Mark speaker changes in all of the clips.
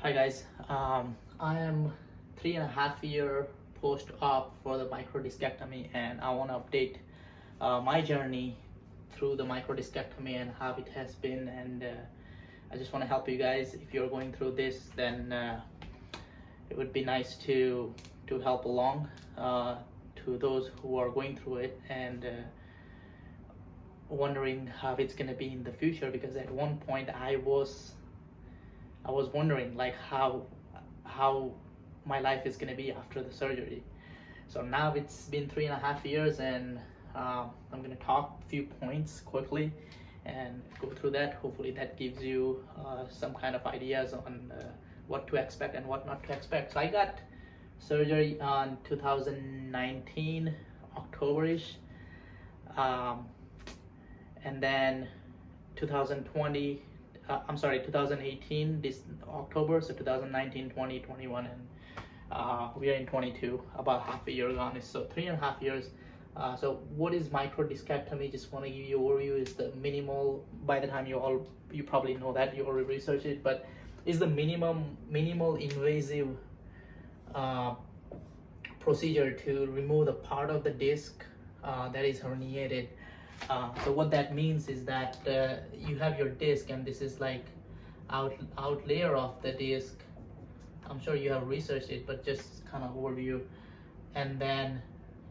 Speaker 1: Hi guys, I am 3.5 year post-op for the microdiscectomy, and I want to update my journey through the microdiscectomy and how it has been. And I just want to help you guys. If you're going through this, then it would be nice to help along to those who are going through it and wondering how it's going to be in the future. Because at one point I was wondering like how my life is going to be after the surgery. So now it's been 3.5 years, and I'm going to talk a few points quickly and go through that. Hopefully that gives you some kind of ideas on what to expect and what not to expect. So I got surgery on 2019 October-ish, and then 2018 this October, so 2019, 20, 21, and we are in 22, about half a year gone. So 3.5 years. So what is microdiscectomy? Just want to give you an overview. Is the minimal, by the time you probably know that, you already researched it, but is the minimal invasive procedure to remove the part of the disc that is herniated. So what that means is that you have your disc, and this is like out layer of the disc. I'm sure you have researched it, but just kind of overview. And then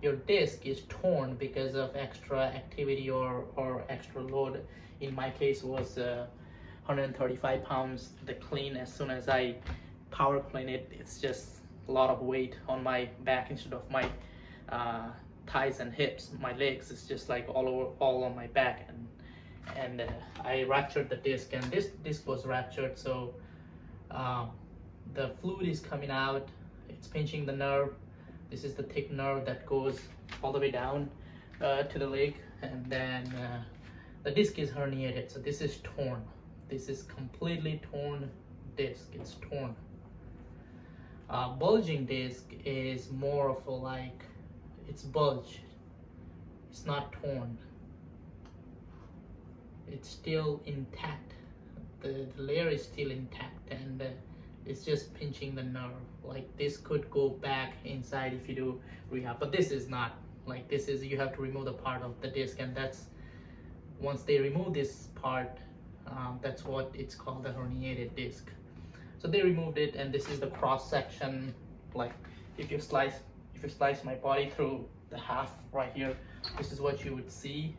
Speaker 1: your disc is torn because of extra activity or extra load. In my case was 135 pounds. The clean, as soon as I power clean it, it's just a lot of weight on my back instead of my thighs and hips. My legs is just like all on my back, and I ruptured the disc, and this disc was ruptured. So the fluid is coming out, it's pinching the nerve. This is the thick nerve that goes all the way down to the leg, and then the disc is herniated. So this is torn. This is completely torn disc. It's torn. Bulging disc is more of a like, it's bulged, it's not torn, it's still intact. The layer is still intact, and it's just pinching the nerve. Like this could go back inside if you do rehab, but this is not. Like this is, you have to remove the part of the disc, and that's, once they remove this part, that's what it's called, the herniated disc. So they removed it, and this is the cross section. Like if you slice my body through the half right here, this is what you would see.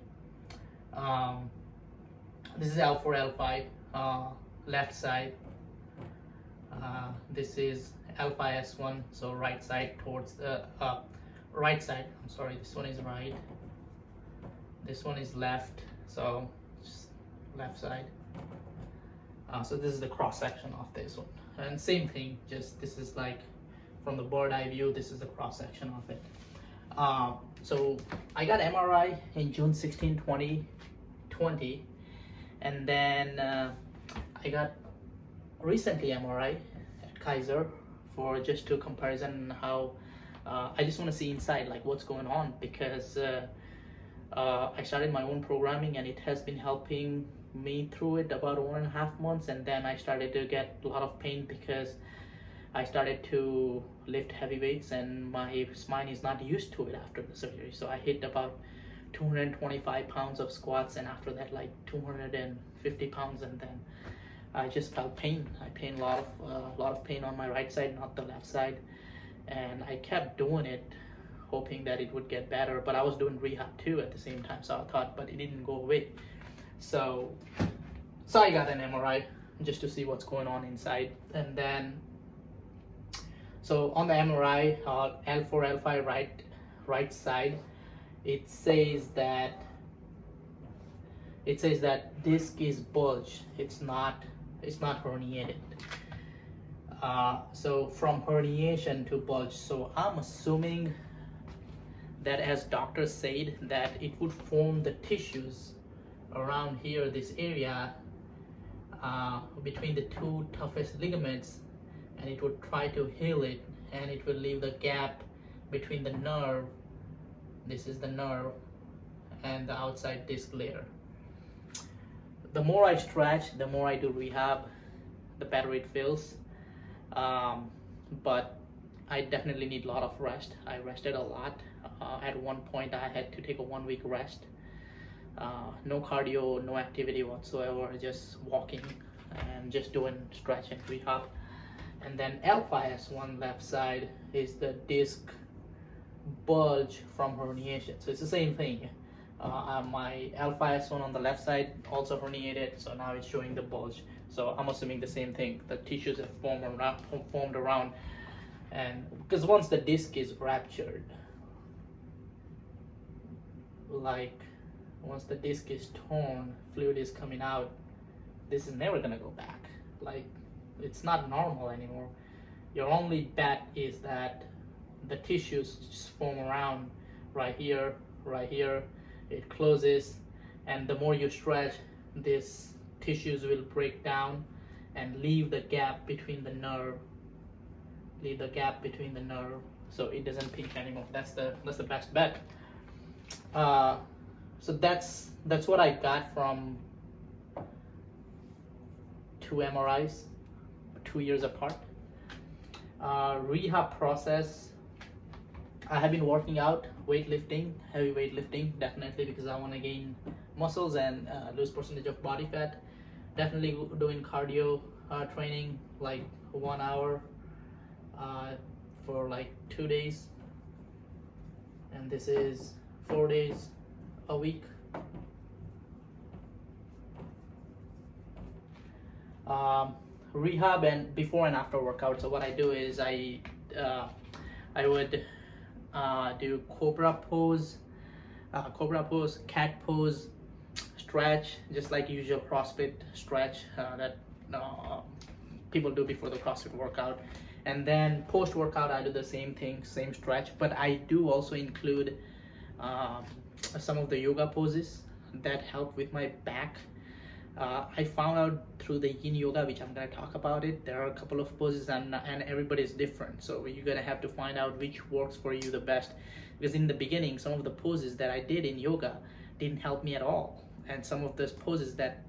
Speaker 1: This is L4, L5, left side. This is L5, S1, so right side towards the right side. I'm sorry, this one is right. This one is left, so just left side. So this is the cross section of this one, and same thing. Just this is like from the bird eye view. This is the cross section of it. So I got MRI in June 16, 2020, and then I got recently MRI at Kaiser for just to comparison how I just want to see inside, like what's going on, because I started my own programming, and it has been helping me through it about 1.5 months. And then I started to get a lot of pain because I started to lift heavy weights, and my spine is not used to it after the surgery. So I hit about 225 pounds of squats, and after that like 250 pounds, and then I just felt pain. I pain a lot of pain on my right side, not the left side, and I kept doing it, hoping that it would get better. But I was doing rehab too at the same time, so I thought, but it didn't go away. So I got an MRI just to see what's going on inside, and then so on the MRI, L4, L5, right side, it says that disc is bulged. It's not herniated. So from herniation to bulge. So I'm assuming that, as doctors said, that it would form the tissues around here, this area between the two toughest ligaments, and it would try to heal it, and it will leave the gap between the nerve, this is the nerve, and the outside disc layer. The more I stretch, the more I do rehab, the better it feels. But I definitely need a lot of rest. I rested a lot. At one point I had to take a 1 week rest. No cardio, no activity whatsoever, just walking and just doing stretch and rehab. And then L5S1 left side is the disc bulge from herniation. So it's the same thing. My L5S1 on the left side also herniated, so now it's showing the bulge. So I'm assuming the same thing. The tissues have formed around, and because once the disc is ruptured, like once the disc is torn, fluid is coming out, this is never gonna go back. Like, it's not normal anymore. Your only bet is that the tissues just form around right here, it closes, and the more you stretch, these tissues will break down and leave the gap between the nerve, so it doesn't pinch anymore. That's the best bet. So that's what I got from 2 MRIs, 2 years apart. Rehab process, I have been working out, weightlifting, heavy weightlifting, definitely, because I want to gain muscles and lose percentage of body fat. Definitely doing cardio training, like 1 hour for like 2 days, and this is 4 days a week. Rehab and before and after workout. So what I do is I would do cobra pose, cat pose, stretch, just like usual CrossFit stretch that people do before the CrossFit workout. And then post workout I do the same thing, same stretch, but I do also include some of the yoga poses that help with my back. I found out through the yin yoga, which I'm going to talk about it, there are a couple of poses and everybody's different, so you're going to have to find out which works for you the best, because in the beginning some of the poses that I did in yoga didn't help me at all, and some of those poses that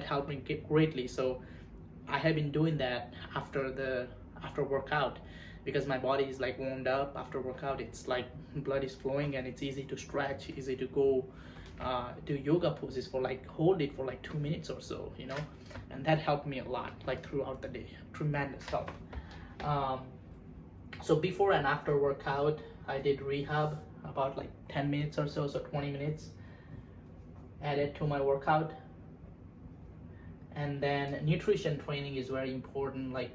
Speaker 1: helped me greatly. So I have been doing that after workout, because my body is like warmed up after workout. It's like blood is flowing and it's easy to stretch, easy to go do yoga poses for like, hold it for like 2 minutes or so, you know, and that helped me a lot, like throughout the day, tremendous help. So before and after workout I did rehab about like 10 minutes or so 20 minutes added to my workout. And then nutrition training is very important. Like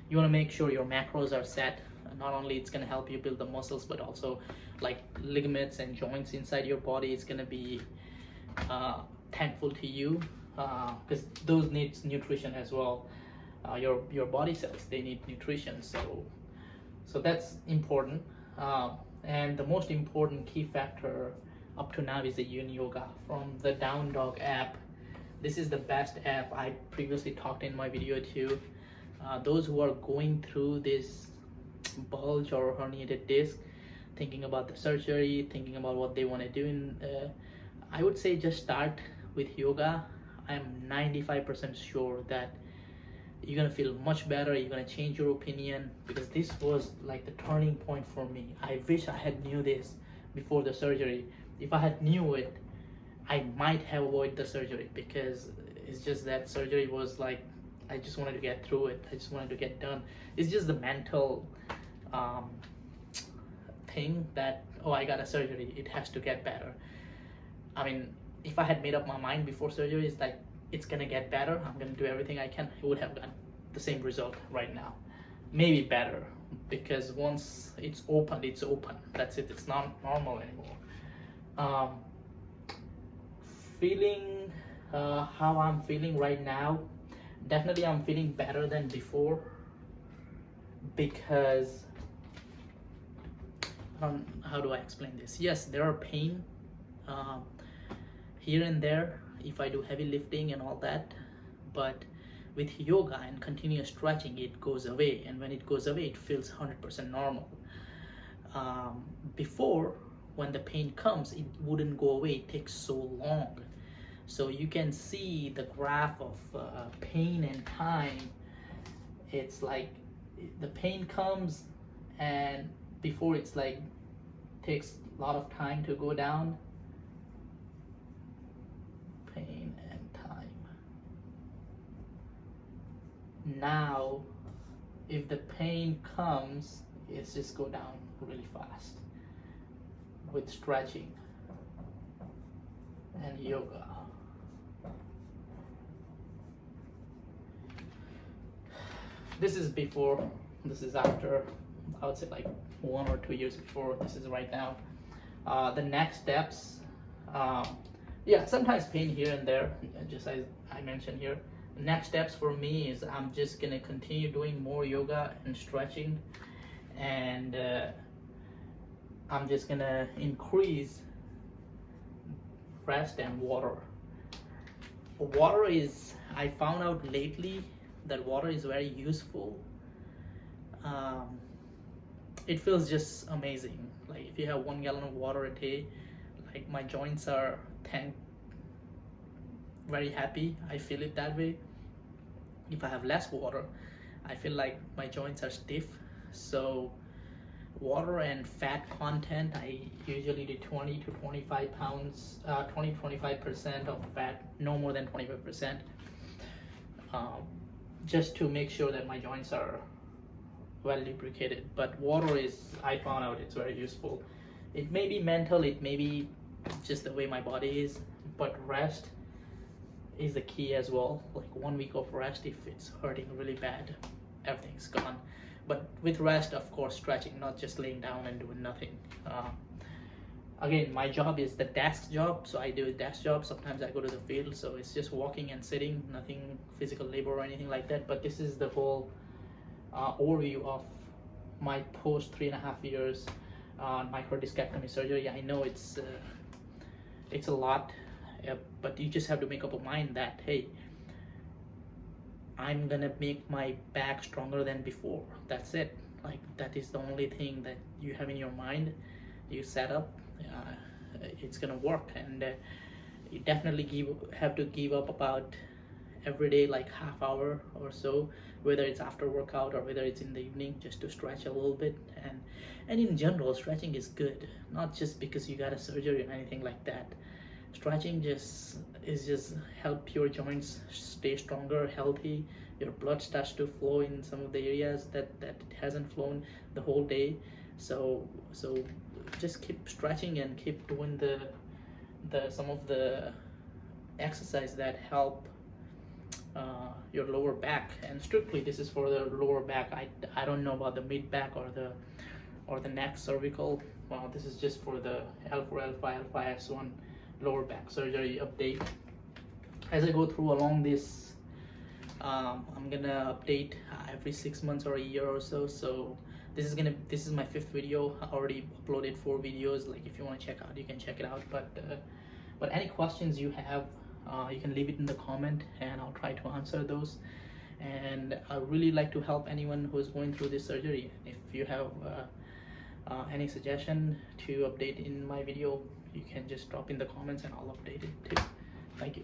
Speaker 1: you want to make sure your macros are set. Not only it's going to help you build the muscles, but also like ligaments and joints inside your body is going to be thankful to you, because those needs nutrition as well. Your body cells, they need nutrition, so that's important. And the most important key factor up to now is the yin yoga from the Down Dog app. This is the best app. I previously talked in my video too. Those who are going through this bulge or herniated disc, thinking about the surgery, thinking about what they want to do, I would say just start with yoga. I'm 95% sure that you're gonna feel much better. You're gonna change your opinion, because this was like the turning point for me. I wish I had knew this before the surgery. If I had knew it, I might have avoided the surgery, because it's just that surgery was like, I just wanted to get through it. I just wanted to get done. It's just the mental thing that, oh, I got a surgery, it has to get better. I mean, if I had made up my mind before surgery, it's like, it's gonna get better, I'm gonna do everything I can, it would have gotten the same result right now, maybe better, because once it's open, that's it. It's not normal anymore. Feeling how I'm feeling right now, definitely I'm feeling better than before, because how do I explain this? Yes, there are pain here and there if I do heavy lifting and all that, but with yoga and continuous stretching, it goes away, and when it goes away, it feels 100% normal. Before, when the pain comes, it wouldn't go away. It takes so long. So you can see the graph of pain and time it's like the pain comes, and before it's like takes a lot of time to go down. Pain and time. Now if the pain comes, it's just go down really fast with stretching and yoga. This is before, this is after. I would say like 1 or 2 years before. This is right now. The next steps, yeah, sometimes pain here and there, just as I mentioned here. The next steps for me is I'm just gonna continue doing more yoga and stretching, and I'm just gonna increase rest and water. Water is, I found out lately that water is very useful. It feels just amazing. Like if you have 1 gallon of water a day, like my joints are very happy. I feel it that way. If I have less water, I feel like my joints are stiff. So water and fat content, I usually do 20 to 25 pounds, 20-25% of fat, no more than 25%, just to make sure that my joints are well lubricated. But water is, I found out it's very useful. It may be mental, it may be just the way my body is, but rest is the key as well. Like 1 week of rest, if it's hurting really bad, everything's gone. But with rest, of course, stretching, not just laying down and doing nothing. Again, my job is the desk job, so I do a desk job. Sometimes I go to the field, so it's just walking and sitting, nothing physical labor or anything like that. But this is the whole overview of my post 3.5 years microdiscectomy surgery. I know it's a lot, but you just have to make up a mind that, hey, I'm gonna make my back stronger than before. That's it. Like that is the only thing that you have in your mind. You set up, it's gonna work, and you definitely have to give up about every day, like half hour or so, whether it's after workout or whether it's in the evening, just to stretch a little bit. And in general, stretching is good, not just because you got a surgery or anything like that. Stretching just help your joints stay stronger, healthy. Your blood starts to flow in some of the areas that it hasn't flown the whole day. So just keep stretching and keep doing the some of the exercise that help your lower back. And strictly this is for the lower back. I don't know about the mid back or the neck, cervical. Well, this is just for the L4, L5, L5S1 lower back surgery update. As I go through along this, I'm gonna update every 6 months or a year or so. So this is my 5th video. I already uploaded 4 videos. Like if you want to check out, you can check it out. But any questions you have, you can leave it in the comment, and I'll try to answer those. And I really like to help anyone who is going through this surgery. If you have any suggestion to update in my video, you can just drop in the comments and I'll update it too. Thank you.